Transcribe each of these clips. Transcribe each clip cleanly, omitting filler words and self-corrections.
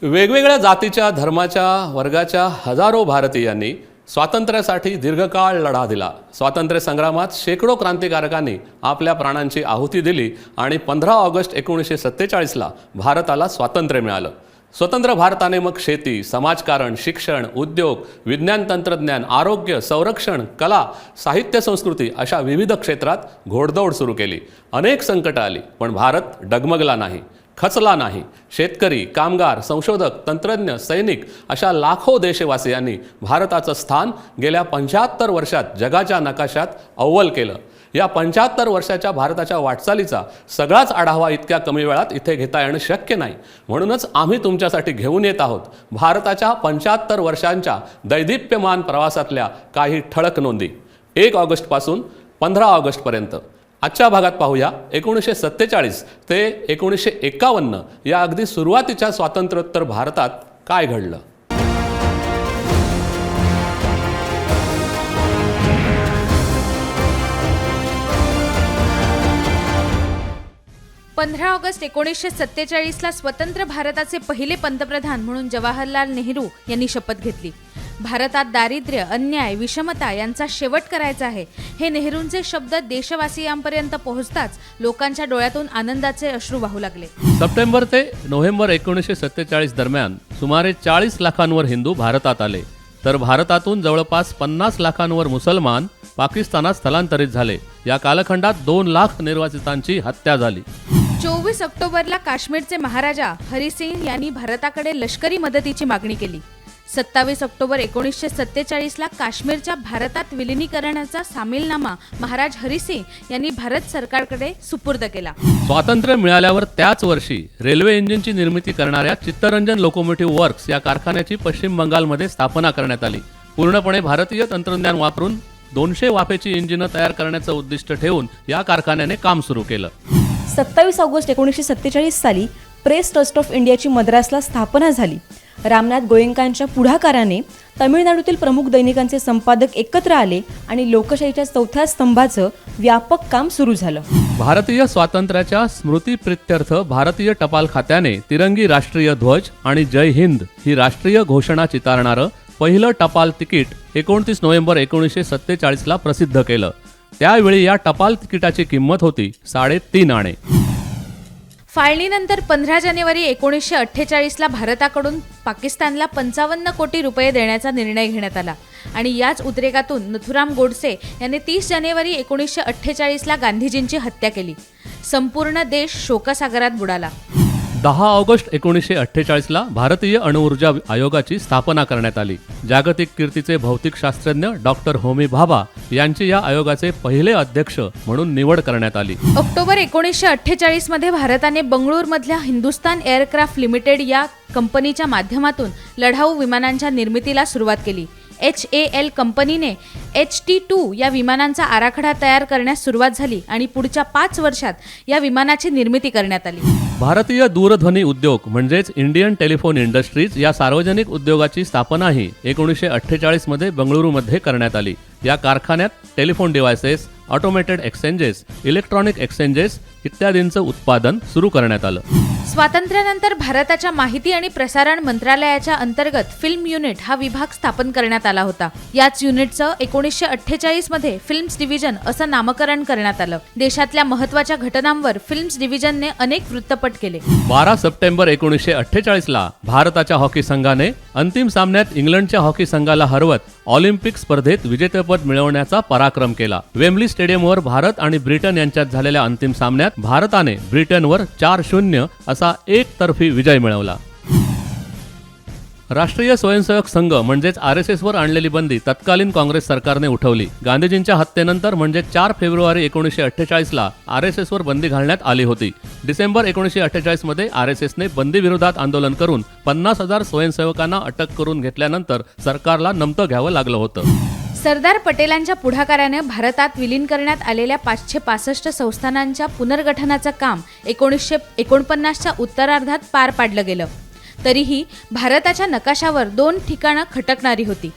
वेगवेगळ्या जातीच्या, धर्माच्या, वर्गाच्या हजारो भारतीयांनी स्वातंत्र्यासाठी दीर्घकाळ लढा दिला. स्वातंत्र्य संग्रामात शेकडो क्रांतिकारकांनी आपल्या प्राणांची आहुती दिली आणि 15 ऑगस्ट 1947ला भारताला स्वातंत्र्य मिळालं. स्वतंत्र भारताने मग शेती, समाजकारण, शिक्षण, उद्योग, विज्ञान तंत्रज्ञान, आरोग्य, संरक्षण, कला, साहित्य, संस्कृती अशा विविध क्षेत्रात घोडदौड सुरू केली. अनेक संकटं आली, पण भारत डगमगला नाही, खचला नाही. शेतकरी, कामगार, संशोधक, तंत्रज्ञ, सैनिक अशा लाखो देशवासियांनी भारताचं स्थान गेल्या 75 वर्षात जगाच्या नकाशात अव्वल केलं. या 75 वर्षाच्या भारताच्या वाटचालीचा सगळाच आढावा इतक्या कमी वेळात इथे घेता येणं शक्य नाही. म्हणूनच आम्ही तुमच्यासाठी घेऊन येत आहोत भारताच्या 75 वर्षांच्या दैदिप्यमान प्रवासातल्या काही ठळक नोंदी 1 ऑगस्टपासून 15 ऑगस्टपर्यंत. आजच्या भागात पाहूया 1947 ते 1951 या अगदी सुरुवातीच्या स्वातंत्र्योत्तर भारतात काय घडलं. 15 ऑगस्ट 1947ला स्वतंत्र भारताचे पहिले पंतप्रधान म्हणून जवाहरलाल नेहरू यांनी शपथ घेतली. भारतात दारिद्र्य, अन्याय, विषमता यांचा शेवट करायचा आहे हे नेहरूंचे शब्द देशवासियांपर्यंत पोहोचताच लोकांच्या डोळ्यातून आनंदाचे अश्रू वाहू लागले. सप्टेंबर ते नोव्हेंबर 1947 दरम्यान सुमारे 40 लाखांवर हिंदू भारतात आले, तर भारतातून जवळपास 50 लाखांवर मुसलमान पाकिस्तानात स्थलांतरित झाले. या कालखंडात 2 लाख निर्वासितांची हत्या झाली. 24 ऑक्टोबरला काश्मीरचे महाराजा हरिसिंग यांनी भारताकडे लष्करी मदतीची मागणी केली. 27 ऑक्टोबर 1947ला काश्मीरच्या भारतात विलिनीकरणाचा सामीलनामा महाराज हरिसिंग यांनी भारत सरकारकडे सुपूर्द केला. स्वातंत्र्य मिळाल्यावर त्याच वर्षी रेल्वे इंजिनची निर्मिती करणाऱ्या चित्तरंजन लोकोमोटिव्ह वर्क्स या कारखान्याची पश्चिम बंगालमध्ये स्थापना करण्यात आली. पूर्णपणे भारतीय तंत्रज्ञान वापरून 200 वाफेची इंजिनं तयार करण्याचं उद्दिष्ट ठेवून या कारखान्याने काम सुरू केलं. 27 ऑगस्ट 1947 साली प्रेस ट्रस्ट ऑफ इंडियाची मद्रासला स्थापना झाली. रामनाथ गोयंकांच्या पुढाकाराने तमिळनाडूतील प्रमुख दैनिकांचे संपादक एकत्र आले आणि लोकशाहीच्या चौथ्या स्तंभाचं व्यापक काम सुरू झालं. भारतीय स्वातंत्र्याच्या स्मृतीप्रित्यर्थ भारतीय टपाल खात्याने तिरंगी राष्ट्रीय ध्वज आणि जय हिंद ही राष्ट्रीय घोषणा चितारणारं पहिलं टपाल तिकीट 29 नोव्हेंबर 1947ला प्रसिद्ध केलं. त्यावेळी या टपाल तिकिटाची किंमत होती 3.5 आणे. फाळणीनंतर 15 जानेवारी 1948ला भारताकडून पाकिस्तानला 55 कोटी रुपये देण्याचा निर्णय घेण्यात आला आणि याच उद्रेकातून नथुराम गोडसे यांनी 30 जानेवारी 1948ला गांधीजींची हत्या केली. संपूर्ण देश शोकसागरात बुडाला. 10 ऑगस्ट 1948ला भारतीय अणुऊर्जा आयोगाची स्थापना करण्यात आली. जागतिक कीर्तीचे भौतिकशास्त्रज्ञ डॉक्टर होमी भाभा यांची या आयोगाचे पहिले अध्यक्ष म्हणून निवड करण्यात आली. ऑक्टोबर 1948 मध्ये भारताने बंगळूरमधल्या हिंदुस्तान एअरक्राफ्ट लिमिटेड या कंपनीच्या माध्यमातून लढाऊ विमानांच्या निर्मितीला सुरुवात केली. HAL कंपनीने HT-2 या विमानांचा आराखडा तयार करण्यास सुरुवात झाली आणि पुढच्या 5 वर्षात या विमानाची निर्मिती करण्यात आली. भारतीय दूरध्वनी उद्योग म्हणजेच इंडियन टेलिफोन इंडस्ट्रीज या सार्वजनिक उद्योगाची स्थापनाही 1948 मध्ये बंगळुरूमध्ये करण्यात आली. या कारखान्यात telephone devices, automated exchanges, electronic exchanges इत्यादींचं उत्पादन सुरू करण्यात आलं. स्वातंत्र्यानंतर भारताच्या माहिती आणि प्रसारण मंत्रालयाच्या अंतर्गत फिल्म युनिट हा विभाग स्थापन करण्यात आला होता. याच युनिटचं 1948 मध्ये फिल्म्स डिव्हिजन असं नामकरण करण्यात आलं. देशातल्या महत्त्वाच्या घटनांवर फिल्म्स डिव्हिजनने अनेक वृत्तपट केले. 12 सप्टेंबर 1948ला भारताच्या हॉकी संघाने अंतिम सामन्यात इंग्लंडच्या हॉकी संघाला हरवत ऑलिम्पिक स्पर्धेत विजेतेपद मिळवण्याचा पराक्रम केला. वेम्बली स्टेडियमवर भारत आणि ब्रिटन यांच्यात झालेल्या अंतिम सामन्यात भारताने ब्रिटनवर 4-0 असा एकतर्फी विजय मिळवला. राष्ट्रीय स्वयंसेवक संघ म्हणजेच RSS वर आणलेली बंदी तत्कालीन काँग्रेस सरकारने उठवली. गांधीजींच्या हत्येनंतर म्हणजे 4 फेब्रुवारी 1948ला RSS वर बंदी घालण्यात आली होती. डिसेंबर 1948 मध्ये RSSने बंदी विरोधात आंदोलन करून 50,000 स्वयंसेवकांना अटक करून घेतल्यानंतर सरकारला नमतं घ्यावं लागलं होतं. सरदार पटेलांच्या पुढाकाराने भारतात विलीन करण्यात आलेल्या 565 संस्थानांच्या पुनर्गठनाचं काम 1949च्या उत्तरार्धात पार पाडलं गेलं. तरीही भारताच्या नकाशावर 2 ठिकाणं खटकणारी होती.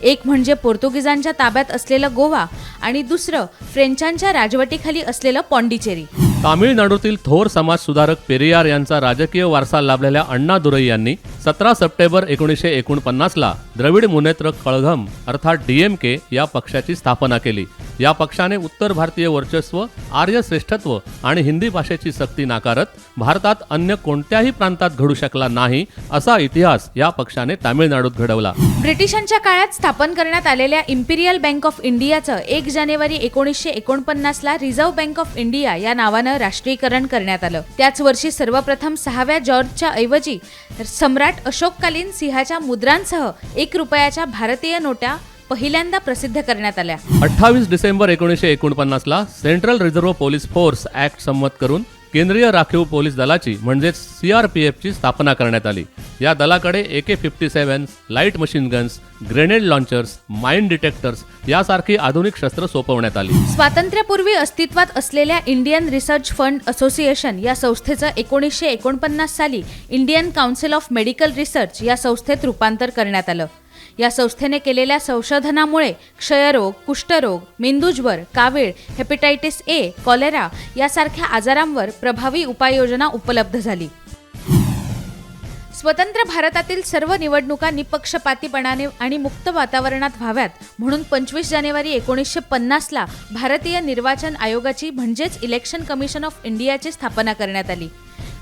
एक म्हणजे पोर्तुगीजांच्या ताब्यात असलेलं गोवा आणि दुसरं फ्रेंचांच्या राजवटीखाली असलेलं पॉंडिचेरी. तामिळनाडूतील थोर समाजसुधारक पेरियार यांचा राजकीय वारसा लाभलेल्या अण्णादुरई यांनी 17 सप्टेंबर 1949ला द्रविड मुनेत्र कळघम अर्थात DMK या पक्षाची स्थापना केली. या पक्षाने उत्तर भारतीय वर्चस्व, आर्य श्रेष्ठत्व आणि हिंदी भाषेची सक्ती नाकारत भारतात अन्य कोणत्याही प्रांतात घडू शकला नाही असा इतिहास या पक्षाने तामिळनाडूत घडवला. ब्रिटिशांच्या काळात स्थापन करण्यात आलेल्या इम्पिरियल बँक ऑफ इंडियाचं 1 जानेवारी 1949ला रिझर्व्ह बँक ऑफ इंडिया या नावानं राष्ट्रीयकरण करण्यात आलं. त्याच वर्षी सर्वप्रथम 6व्या जॉर्जच्या ऐवजी सम्राट अशोककालीन सिंहाच्या मुद्रांसह 1 रुपयाच्या भारतीय नोटा पहिल्यांदा प्रसिद्ध करण्यात आल्या. 28 डिसेंबर 1949ला central reserve police force act संमत करून केंद्रीय राखीव पोलीस दलाची म्हणजेच CRPFची स्थापना करण्यात आली. या दलाकडे AK-57, light machine guns, grenade launchers, mine detectors यासारखी आधुनिक शस्त्र सोपवण्यात आली. स्वातंत्र्यापूर्वी अस्तित्वात असलेल्या इंडियन रिसर्च फंड असोसिएशन या संस्थेचं 1949 साली Indian council of medical research या संस्थेत रूपांतर करण्यात आलं. या संस्थेने केलेल्या संशोधनामुळे क्षयरोग, कुष्ठरोग, मेंदूज्वर, कावीळ, हेपेटायटिस A, कॉलेरा यासारख्या आजारांवर प्रभावी उपाययोजना उपलब्ध झाली. स्वतंत्र भारतातील सर्व निवडणुका निपक्षपातीपणाने आणि मुक्त वातावरणात व्हाव्यात म्हणून 25 जानेवारी 1950ला भारतीय निर्वाचन आयोगाची म्हणजेच इलेक्शन कमिशन ऑफ इंडियाची स्थापना करण्यात आली.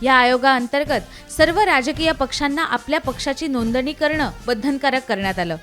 या आयोगाअंतर्गत सर्व राजकीय पक्षांना आपल्या पक्षाची नोंदणी करणं बंधनकारक करण्यात आलं.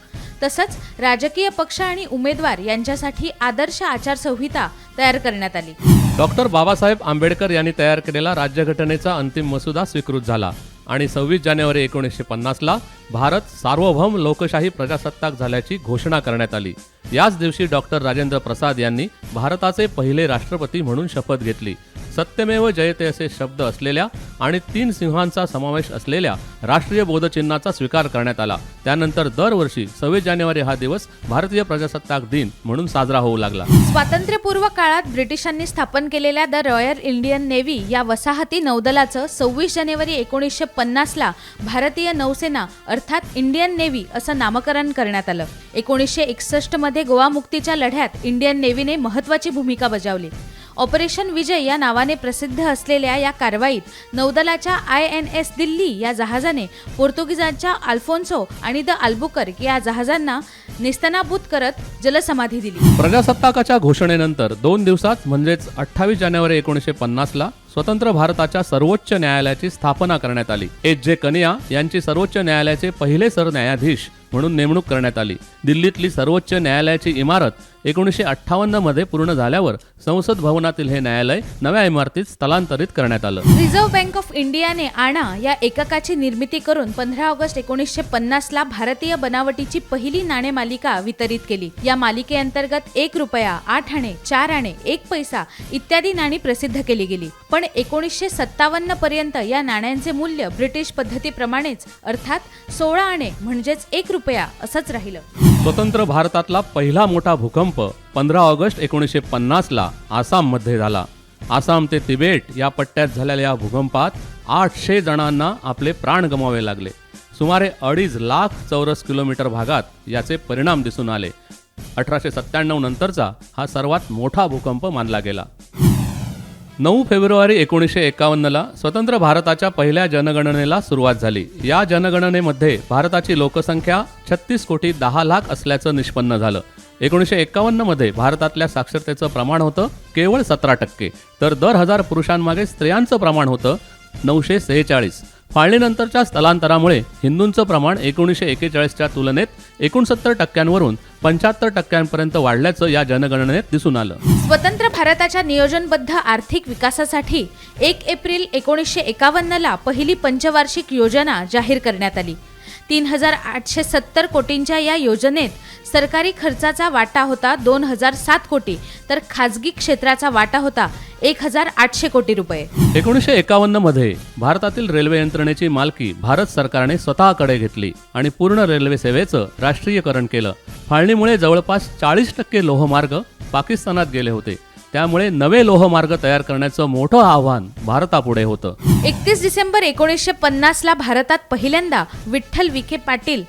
तसंच राजकीय पक्ष आणि उमेदवार यांच्यासाठी आदर्श आचारसंहिता तयार करण्यात आली. डॉक्टर बाबासाहेब आंबेडकर यांनी तयार केलेला राज्यघटनेचा अंतिम मसुदा स्वीकृत झाला आणि 26 जानेवारी 1950ला भारत सार्वभौम लोकशाही प्रजासत्ताक झाल्याची घोषणा करण्यात आली. याच दिवशी डॉक्टर राजेंद्र प्रसाद यांनी भारताचे पहिले राष्ट्रपती म्हणून शपथ घेतली. सत्यमेव जयते असे शब्द असलेल्या आणि 3 सिंहांचा समावेश असलेल्या राष्ट्रीय बोधचिन्हाचा स्वीकार करण्यात आला. त्यानंतर दरवर्षी 26 जानेवारी हा दिवस भारतीय प्रजासत्ताक दिन म्हणून साजरा होऊ लागला. स्वातंत्र्यपूर्व काळात ब्रिटिशांनी स्थापन केलेल्या द रॉयल इंडियन नेव्ही या वसाहती नौदलाचं 26 जानेवारी 1950ला भारतीय नौसेना अर्थात इंडियन नेव्ही असं नामकरण करण्यात आलं. 1961 मध्ये गोवा मुक्तीच्या लढ्यात इंडियन नेव्हीने महत्त्वाची भूमिका बजावली. ऑपरेशन विजय या नावाने प्रसिद्ध असलेल्या या कारवाईत नौदलाच्या INS दिल्ली या जहाजाने पोर्तुगीजांच्या अल्फोन्सो आणि द अल्बुकर्क या जहाजांना नेस्तनाबूत करत जलसमाधी दिली. प्रजासत्ताकाच्या घोषणेनंतर 2 दिवसात म्हणजेच 28 जानेवारी 1950ला स्वतंत्र भारताच्या सर्वोच्च न्यायालयाची स्थापना करण्यात आली. H.J. कनिया यांची सर्वोच्च न्यायालयाचे पहिले सरन्यायाधीश म्हणून नेमणूक करण्यात आली. दिल्लीतली सर्वोच्च न्यायालयाची इमारत 1958 मध्ये पूर्ण झाल्यावर संसद भवनातील हे न्यायालय नव्या इमारतीत स्थलांतरित करण्यात आलं. रिझर्व्ह बँक ऑफ इंडियाने आणा या एककाची निर्मिती करून 15 ऑगस्ट 1950ला भारतीय बनावटीची पहिली नाणेमालिका वितरित केली. या मालिकेअंतर्गत 1 रुपया, 8 आणे, 4 आणे, 1 पैसा इत्यादी नाणी प्रसिद्ध केली गेली. पण 1957 पर्यंत या नाण्यांचे मूल्य ब्रिटिश पद्धतीप्रमाणेच अर्थात 16 आणे म्हणजेच 1 रुपया असंच राहिलं. स्वतंत्र भारतातला पहिला मोठा भूकंप 15 ऑगस्ट 1950ला आसाममध्ये झाला. आसाम ते तिबेट या पट्ट्यात झालेल्या या भूकंपात 800 जणांना आपले प्राण गमावे लागले. सुमारे 2.5 लाख चौरस किलोमीटर भागात याचे परिणाम दिसून आले. 1897 नंतरचा हा सर्वात मोठा भूकंप मानला गेला. 9 फेब्रुवारी 1951ला स्वतंत्र भारताच्या पहिल्या जनगणनेला सुरुवात झाली. या जनगणनेमध्ये भारताची लोकसंख्या 36 कोटी 10 लाख असल्याचं निष्पन्न झालं. 1951 मध्ये भारतातल्या साक्षरतेचं प्रमाण होतं केवळ 17%, तर दर 1000 पुरुषांमागे स्त्रियांचं प्रमाण होतं 946. फाळणीनंतरच्या स्थलांतरामुळे हिंदूंचं प्रमाण 1941च्या तुलनेत 69% 75% वाढल्याचं या जनगणनेत दिसून आलं. स्वतंत्र भारताच्या नियोजनबद्ध आर्थिक विकासासाठी 1 एप्रिल 1951ला पहिली पंचवार्षिक योजना जाहीर करण्यात आली. 3870 कोटींच्या या योजनेत सरकारी खर्चाचा वाटा होता 2007 कोटी, तर खाजगी क्षेत्राचा वाटा होता 1800 कोटी रुपये. 1951 मध्ये भारतातील रेल्वे यंत्रणेची मालकी भारत सरकारने स्वतःकडे घेतली आणि पूर्ण रेल्वे सेवेचं राष्ट्रीयकरण केलं. फाळणीमुळे जवळपास 40% लोहमार्ग पाकिस्तानात गेले होते. त्यामुळे नवे लोहमार्ग तयार करण्याचं मोठं आव्हान भारतापुढे होतं. 31 डिसेंबर 1950ला भारतात पहिल्यांदा विठ्ठल विखे पाटील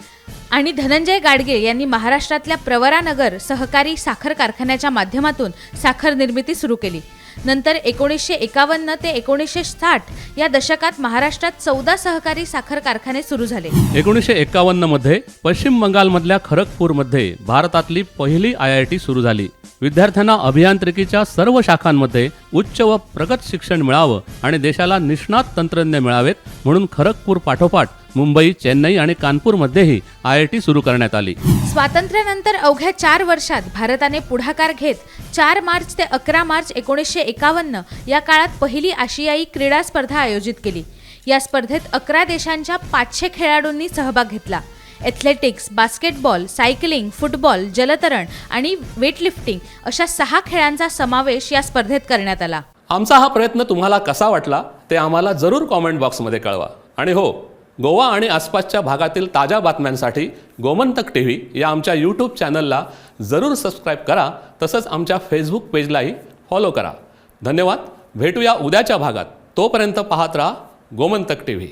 आणि धनंजय गाडगे यांनी महाराष्ट्रातल्या प्रवरानगर सहकारी साखर कारखान्याच्या माध्यमातून साखर निर्मिती सुरू केली. नंतर 1951 ते 1960 या दशकात महाराष्ट्रात 14 सहकारी साखर कारखाने सुरू झाले. 1951 मध्ये पश्चिम बंगालमधल्या खरगपूरमध्ये भारतातली पहिली IIT सुरू झाली. विद्यार्थ्यांना अभियांत्रिकीच्या सर्व शाखांमध्ये उच्च व प्रगत शिक्षण मिळावं आणि देशाला निष्णात तंत्रज्ञ मिळावेत म्हणून खरगपूर पाठोपाठ मुंबई, चेन्नई आणि कानपूरमध्येही IIT सुरू करण्यात आली. स्वातंत्र्यानंतर अवघ्या 4 वर्षात भारताने पुढाकार घेत 4 मार्च ते 11 मार्च 1951 या काळात पहिली आशियाई क्रीडा स्पर्धा आयोजित केली. या स्पर्धेत 11 देशांच्या 500 खेळाडूंनी सहभाग घेतला. एथलेटिक्स, बास्केटबॉल, सायकलिंग, फुटबॉल, जलतरण आणि वेटलिफ्टिंग अशा 6 खेळांचा समावेश या स्पर्धेत करण्यात आला. आमचा हा प्रयत्न तुम्हाला कसा वाटला ते आम्हाला जरूर कॉमेंट बॉक्समध्ये कळवा. आणि हो, गोवा आणि आसपासच्या भागातील ताज्या बातम्यांसाठी गोमंतक TV या आमच्या YouTube चॅनलला जरूर सबस्क्राईब करा. तसंच आमच्या Facebook पेजलाही फॉलो करा. धन्यवाद. भेटूया उद्याच्या भागात. तोपर्यंत पाहत राहा गोमंतक TV.